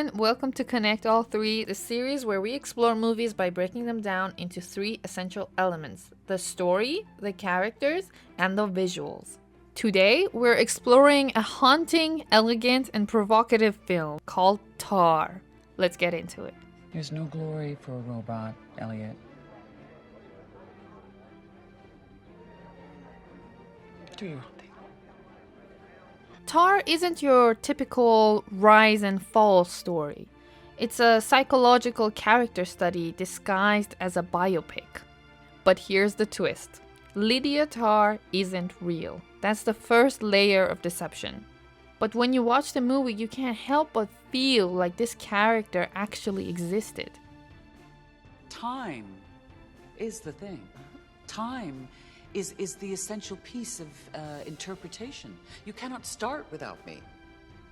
everyone, welcome to Connect All Three, the series where we explore movies by breaking them down into three essential elements: the story, the characters, and the visuals. Today, we're exploring a haunting, elegant, and provocative film called Tar. Let's get into it. There's no glory for a robot, Elliot. Do your own thing. Tar isn't your typical rise and fall story. It's a psychological character study disguised as a biopic. But here's the twist. Lydia Tar isn't real. That's the first layer of deception. But when you watch the movie, you can't help but feel like this character actually existed. Time is the thing. Time is the essential piece of interpretation. You cannot start without me.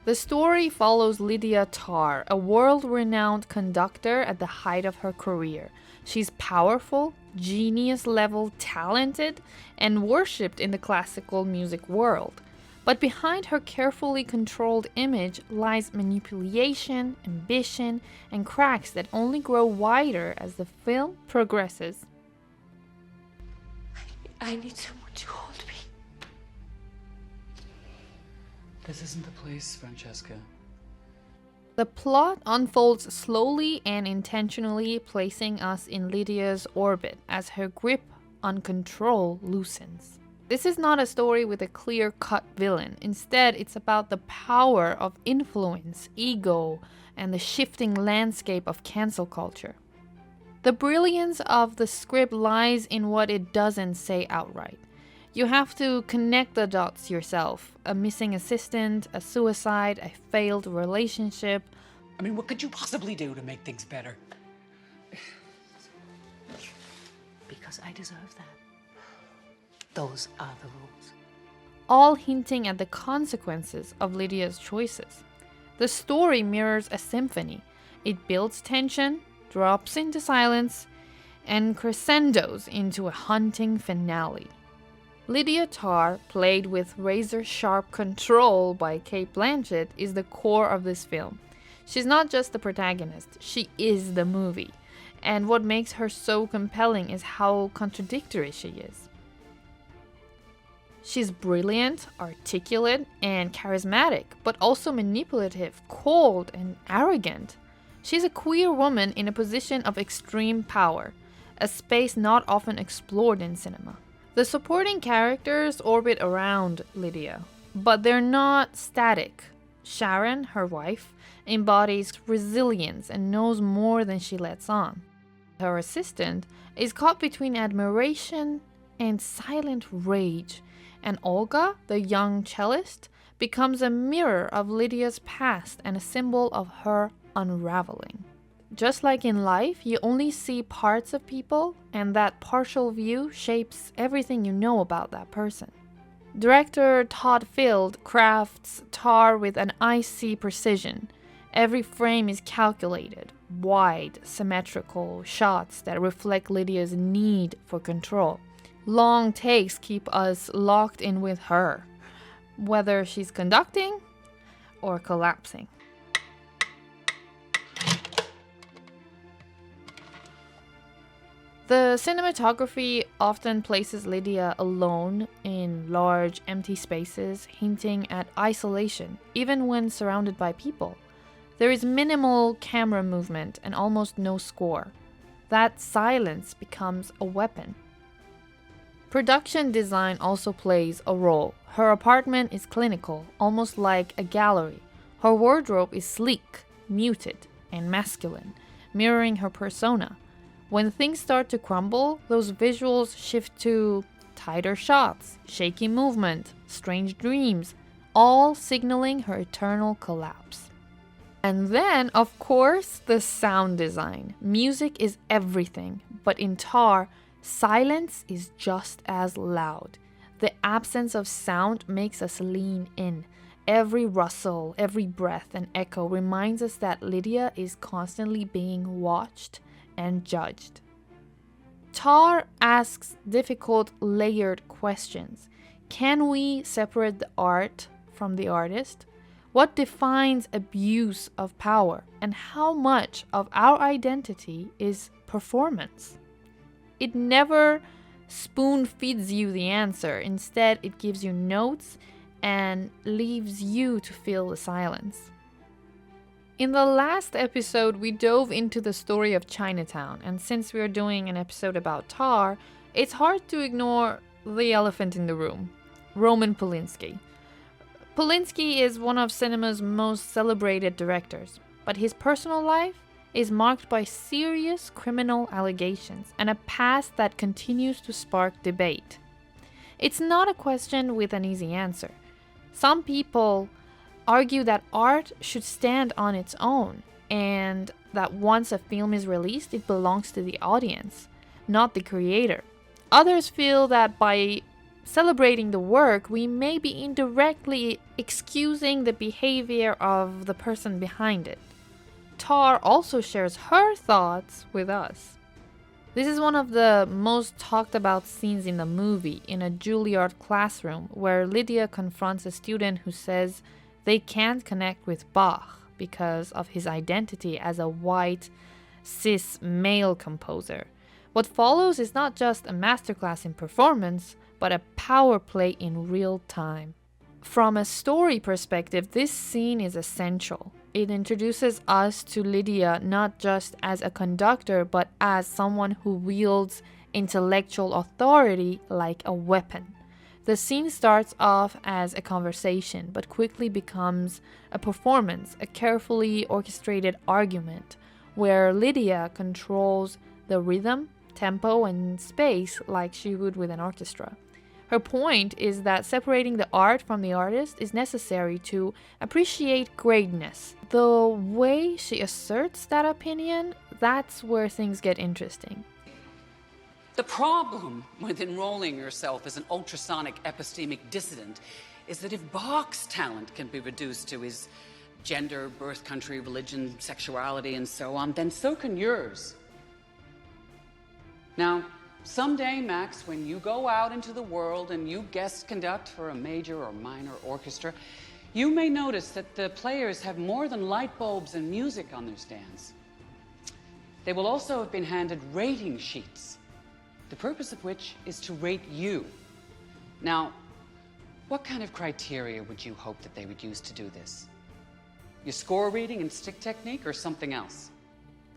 The story follows Lydia Tar, a world-renowned conductor at the height of her career. She's powerful, genius-level talented, and worshipped in the classical music world. But behind her carefully controlled image lies manipulation, ambition, and cracks that only grow wider as the film progresses. I need someone to hold me. This isn't the place, Francesca. The plot unfolds slowly and intentionally, placing us in Lydia's orbit as her grip on control loosens. This is not a story with a clear-cut villain. Instead, it's about the power of influence, ego, and the shifting landscape of cancel culture. The brilliance of the script lies in what it doesn't say outright. You have to connect the dots yourself. A missing assistant, a suicide, a failed relationship. I mean, what could you possibly do to make things better? Because I deserve that. Those are the rules. All hinting at the consequences of Lydia's choices. The story mirrors a symphony. It builds tension, drops into silence, and crescendos into a haunting finale. Lydia Tar, played with razor-sharp control by Cate Blanchett, is the core of this film. She's not just the protagonist, she is the movie. And what makes her so compelling is how contradictory she is. She's brilliant, articulate, and charismatic, but also manipulative, cold, and arrogant. She's a queer woman in a position of extreme power, a space not often explored in cinema. The supporting characters orbit around Lydia, but they're not static. Sharon, her wife, embodies resilience and knows more than she lets on. Her assistant is caught between admiration and silent rage, and Olga, the young cellist, becomes a mirror of Lydia's past and a symbol of her unraveling. Just like in life, you only see parts of people, and that partial view shapes everything you know about that person. Director Todd Field crafts Tar with an icy precision. Every frame is calculated, wide, symmetrical shots that reflect Lydia's need for control. Long takes keep us locked in with her, whether she's conducting or collapsing. The cinematography often places Lydia alone in large, empty spaces, hinting at isolation, even when surrounded by people. There is minimal camera movement and almost no score. That silence becomes a weapon. Production design also plays a role. Her apartment is clinical, almost like a gallery. Her wardrobe is sleek, muted, and masculine, mirroring her persona. When things start to crumble, those visuals shift to tighter shots, shaky movement, strange dreams, all signaling her eternal collapse. And then, of course, the sound design. Music is everything, but in Tar, silence is just as loud. The absence of sound makes us lean in. Every rustle, every breath and echo reminds us that Lydia is constantly being watched and judged. Tar asks difficult, layered questions. Can we separate the art from the artist? What defines abuse of power, and how much of our identity is performance? It never spoon feeds you the answer. Instead, it gives you notes and leaves you to fill the silence. In the last episode, we dove into the story of Chinatown, and since we are doing an episode about Tar, it's hard to ignore the elephant in the room, Roman Polanski. Polanski is one of cinema's most celebrated directors, but his personal life is marked by serious criminal allegations and a past that continues to spark debate. It's not a question with an easy answer. Some people argue that art should stand on its own and that once a film is released, it belongs to the audience, not the creator. Others feel that by celebrating the work, we may be indirectly excusing the behavior of the person behind it. Tar also shares her thoughts with us. This is one of the most talked about scenes in the movie, in a Juilliard classroom, where Lydia confronts a student who says they can't connect with Bach because of his identity as a white, cis male composer. What follows is not just a masterclass in performance, but a power play in real time. From a story perspective, this scene is essential. It introduces us to Lydia not just as a conductor, but as someone who wields intellectual authority like a weapon. The scene starts off as a conversation, but quickly becomes a performance, a carefully orchestrated argument, where Lydia controls the rhythm, tempo, and space like she would with an orchestra. Her point is that separating the art from the artist is necessary to appreciate greatness. The way she asserts that opinion, that's where things get interesting. The problem with enrolling yourself as an ultrasonic epistemic dissident is that if Bach's talent can be reduced to his gender, birth country, religion, sexuality, and so on, then so can yours. Now, someday, Max, when you go out into the world and you guest conduct for a major or minor orchestra, you may notice that the players have more than light bulbs and music on their stands. They will also have been handed rating sheets, the purpose of which is to rate you. Now, what kind of criteria would you hope that they would use to do this? Your score reading and stick technique, or something else?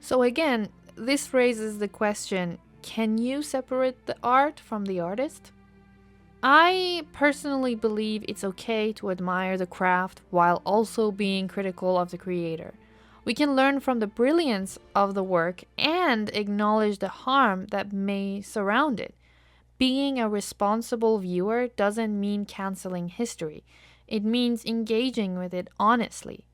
So again, this raises the question, can you separate the art from the artist? I personally believe it's okay to admire the craft while also being critical of the creator. We can learn from the brilliance of the work and acknowledge the harm that may surround it. Being a responsible viewer doesn't mean canceling history. It means engaging with it honestly.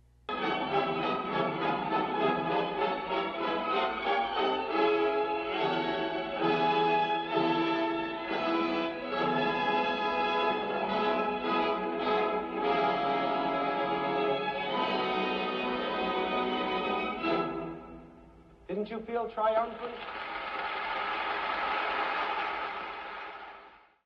Didn't you feel triumphant?